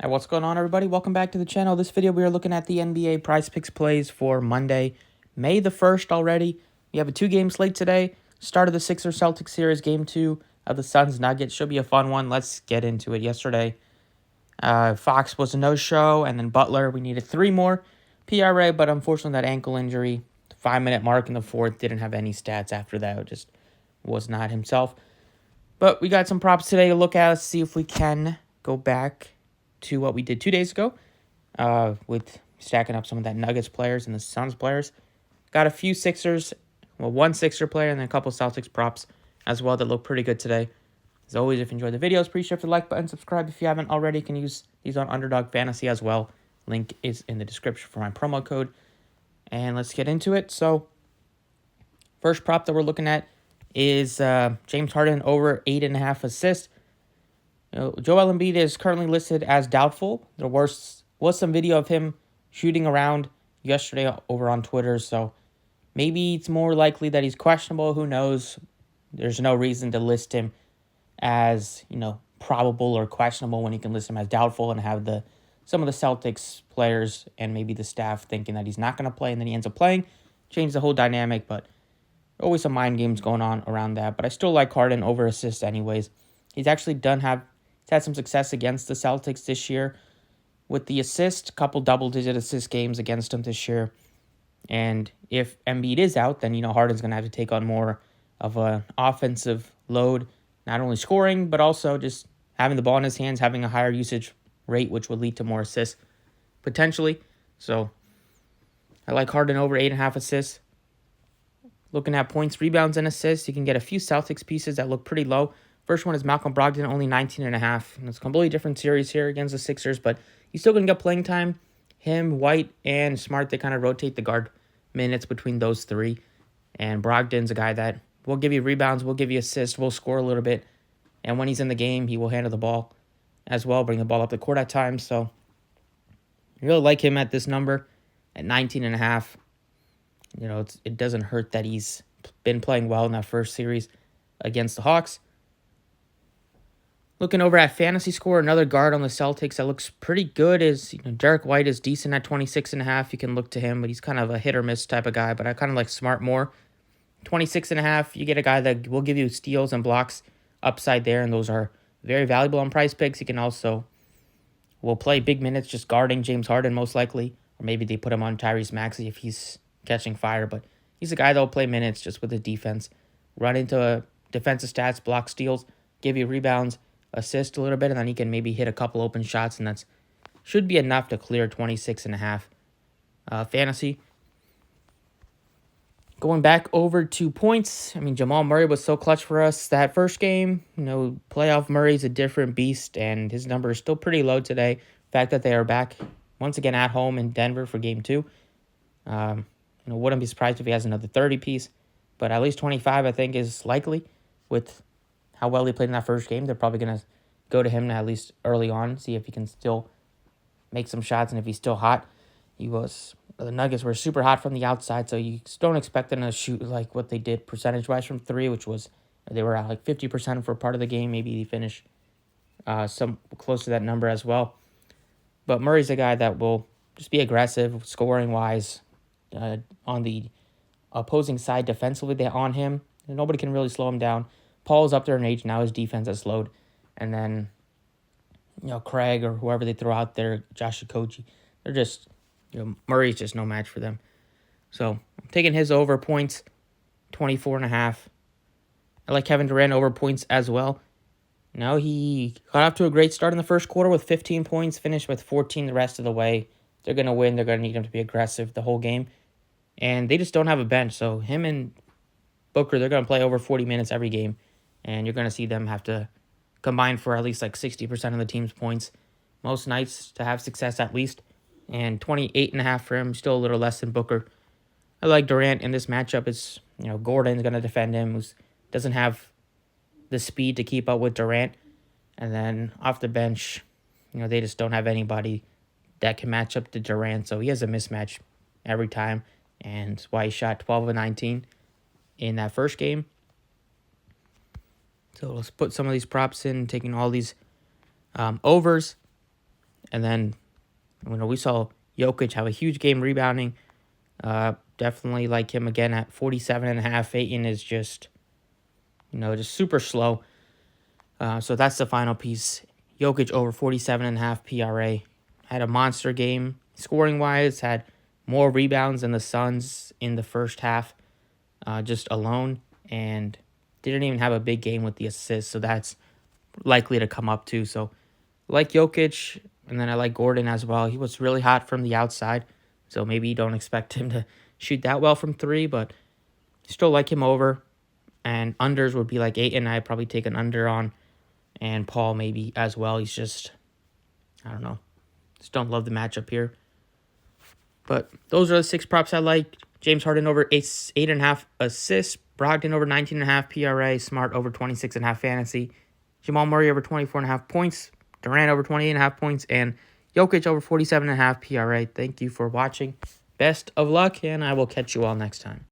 Hey, what's going on, everybody? Welcome back to the channel. This video, we are looking at the NBA Prizepicks plays for Monday, May the 1st already. We have a two-game slate today. Start of the Sixers-Celtics series, Game 2 of the Suns-Nuggets. Should be a fun one. Let's get into it. Yesterday, Fox was a no-show, and then Butler, we needed 3 more PRA, but unfortunately that ankle injury, 5-minute mark in the fourth, didn't have any stats after that. It just was not himself. But we got some props today to look at. Let's see if we can go back to what we did 2 days ago with stacking up some of that Nuggets players and the Suns players. Got a few Sixers, one Sixer player and then a couple Celtics props as well that look pretty good today. As always, if you enjoyed the videos, please hit the like button, subscribe if you haven't already. You can use these on Underdog Fantasy as well. Link is in the description for my promo code. And let's get into it. So, first prop that we're looking at is James Harden over 8.5 assists. Joel Embiid is currently listed as doubtful. There was some video of him shooting around yesterday over on Twitter, so maybe it's more likely that he's questionable. Who knows? There's no reason to list him as, probable or questionable when you can list him as doubtful and have some of the Celtics players and maybe the staff thinking that he's not going to play and then he ends up playing. Change the whole dynamic, but always some mind games going on around that. But I still like Harden over assists anyways. He's actually had some success against the Celtics this year with the assist, couple double-digit assist games against them this year. And if Embiid is out, then, Harden's going to have to take on more of an offensive load, not only scoring, but also just having the ball in his hands, having a higher usage rate, which would lead to more assists potentially. So I like Harden over 8.5 assists. Looking at points, rebounds, and assists, you can get a few Celtics pieces that look pretty low. First one is Malcolm Brogdon, only 19.5. And it's a completely different series here against the Sixers, but he's still going to get playing time. Him, White, and Smart, they kind of rotate the guard minutes between those three. And Brogdon's a guy that will give you rebounds, will give you assists, will score a little bit. And when he's in the game, he will handle the ball as well, bring the ball up the court at times. So I really like him at this number, at 19.5. It doesn't hurt that he's been playing well in that first series against the Hawks. Looking over at Fantasy Score, another guard on the Celtics that looks pretty good is, Derek White is decent at 26.5. You can look to him, but he's kind of a hit or miss type of guy, but I kind of like Smart more. 26.5, you get a guy that will give you steals and blocks upside there, and those are very valuable on Prizepicks. He can also will play big minutes just guarding James Harden most likely, or maybe they put him on Tyrese Maxey if he's catching fire, but he's a guy that will play minutes just with the defense, run into defensive stats, block steals, give you rebounds, assist a little bit, and then he can maybe hit a couple open shots, and that's should be enough to clear 26.5 fantasy. Going back over to points, Jamal Murray was so clutch for us that first game. Playoff Murray's a different beast, and his number is still pretty low today. The fact that they are back once again at home in Denver for Game 2. Wouldn't be surprised if he has another 30 piece, but at least 25 I think is likely with how well he played in that first game. They're probably going to go to him at least early on, see if he can still make some shots and if he's still hot. The Nuggets were super hot from the outside, so you don't expect them to shoot like what they did percentage-wise from 3, which was they were at like 50% for part of the game. Maybe they finished some close to that number as well. But Murray's a guy that will just be aggressive, scoring-wise, on the opposing side defensively. They're on him. Nobody can really slow him down. Paul's up there in age now. His defense has slowed. And then, Craig or whoever they throw out there, Josh Okogie, they're just, Murray's just no match for them. So I'm taking his over points, 24.5. I like Kevin Durant over points as well. He got off to a great start in the first quarter with 15 points, finished with 14 the rest of the way. They're going to win. They're going to need him to be aggressive the whole game. And they just don't have a bench. So him and Booker, they're going to play over 40 minutes every game. And you're going to see them have to combine for at least like 60% of the team's points. Most nights to have success at least. And 28.5 for him, still a little less than Booker. I like Durant in this matchup. It's, Gordon's going to defend him, who doesn't have the speed to keep up with Durant. And then off the bench, they just don't have anybody that can match up to Durant. So he has a mismatch every time. And that's why he shot 12 of 19 in that first game. So let's put some of these props in, taking all these overs. And then, we saw Jokic have a huge game rebounding. Definitely like him again at 47.5. Ayton is just, just super slow. So that's the final piece. Jokic over 47.5 PRA. Had a monster game scoring-wise. Had more rebounds than the Suns in the first half just alone. And didn't even have a big game with the assists. So that's likely to come up too. So I like Jokic. And then I like Gordon as well. He was really hot from the outside. So maybe you don't expect him to shoot that well from three. But still like him over. And unders would be like 8, and I'd probably take an under on. And Paul maybe as well. He's just, I don't know. Just don't love the matchup here. But those are the 6 props I like. James Harden over 8.5 assists. Brogdon over 19.5 PRA. Smart over 26.5 fantasy. Jamal Murray over 24.5 points. Durant over 28.5 points. And Jokic over 47.5 PRA. Thank you for watching. Best of luck, and I will catch you all next time.